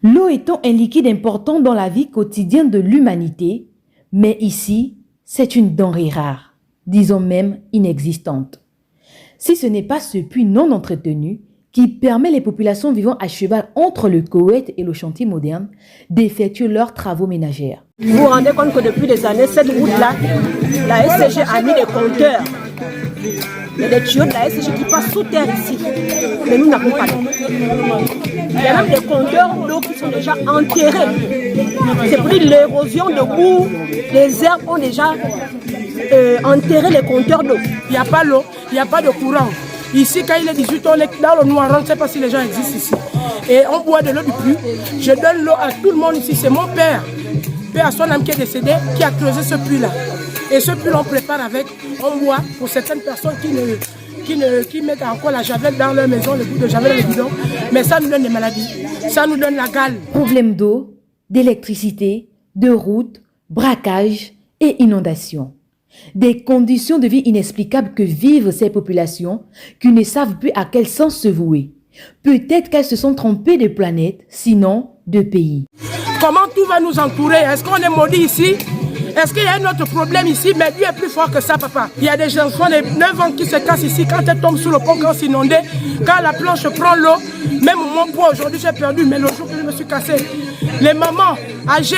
L'eau étant un liquide important dans la vie quotidienne de l'humanité, mais ici, c'est une denrée rare, disons même inexistante. Si ce n'est pas ce puits non entretenu qui permet les populations vivant à cheval entre le Koweït et le chantier moderne d'effectuer leurs travaux ménagers. Vous vous rendez compte que depuis des années, cette route-là, la SCG a mis des compteurs. Il y a des tuyaux de la SCG qui passent sous terre ici. Mais nous n'avons pas d'eau. Il y a même des compteurs d'eau qui sont déjà enterrés. C'est pour dire l'érosion de boue, les herbes ont déjà enterré les compteurs d'eau. Il n'y a pas l'eau, il n'y a pas de courant. Ici, quand il est 18 h, on est dans le noir, on ne sait pas si les gens existent ici. Et on boit de l'eau du puits. Je donne l'eau à tout le monde ici. C'est mon père, père à son âme qui est décédé, qui a creusé ce puits-là. Et ce puits, on prépare avec, on boit pour certaines personnes qui mettent encore la javel dans leur maison, le goût de javel et le bidon. Mais ça nous donne des maladies. Ça nous donne la gale. Problème d'eau, d'électricité, de routes, braquage et inondations. Des conditions de vie inexplicables que vivent ces populations qui ne savent plus à quel sens se vouer. Peut-être qu'elles se sont trompées de planète, sinon de pays. Comment tout va nous entourer? Est-ce qu'on est maudit ici? Est-ce qu'il y a un autre problème ici? Mais Dieu est plus fort que ça, papa. Il y a des enfants de 9 ans qui se cassent ici quand elles tombent sur le pont, quand c'est inondé, quand la planche prend l'eau. Même mon poids aujourd'hui, j'ai perdu, mais le jour que je me suis cassé, les mamans âgées,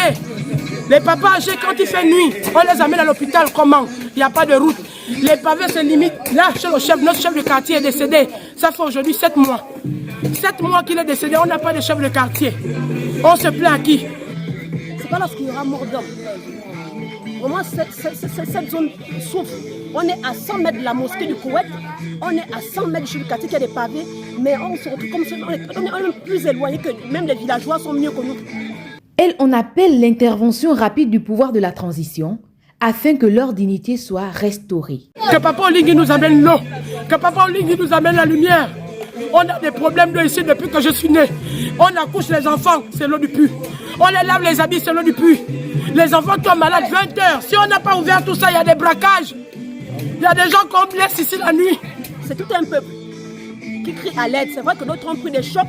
les papas âgés, quand il fait nuit, on les amène à l'hôpital. Comment? Il n'y a pas de route. Les pavés se limitent. Là, chez le chef, notre chef de quartier est décédé. Ça fait aujourd'hui 7 mois. 7 mois qu'il est décédé, on n'a pas de chef de quartier. On se plaint à qui? C'est pas lorsqu'il y aura mort d'homme. Vraiment, cette zone souffre. On est à 100 mètres de la mosquée du Koweït. On est à 100 mètres du quartier qui a des pavés. Mais on se retrouve comme ça. On est plus éloigné que même les villageois sont mieux que nous. Elle en appelle l'intervention rapide du pouvoir de la transition afin que leur dignité soit restaurée. Que Papa Oligui nous amène l'eau. Que Papa Oligui nous amène la lumière. On a des problèmes d'eau ici depuis que je suis né. On accouche les enfants, c'est l'eau du puits. On les lave les habits, c'est l'eau du puits. Les enfants tombent malades 20 h. Si on n'a pas ouvert tout ça, il y a des braquages. Il y a des gens qu'on blesse ici la nuit. C'est tout un peuple qui crie à l'aide. C'est vrai que d'autres ont pris des chocs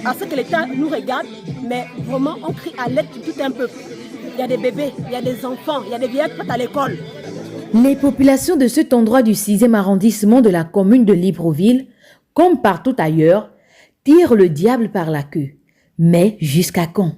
à ce que l'État nous regarde, mais vraiment on crie à l'aide de tout un peuple. Il y a des bébés, il y a des enfants, il y a des vieilles prêtes à l'école. Les populations de cet endroit du 6e arrondissement de la commune de Libreville, comme partout ailleurs, tirent le diable par la queue. Mais jusqu'à quand?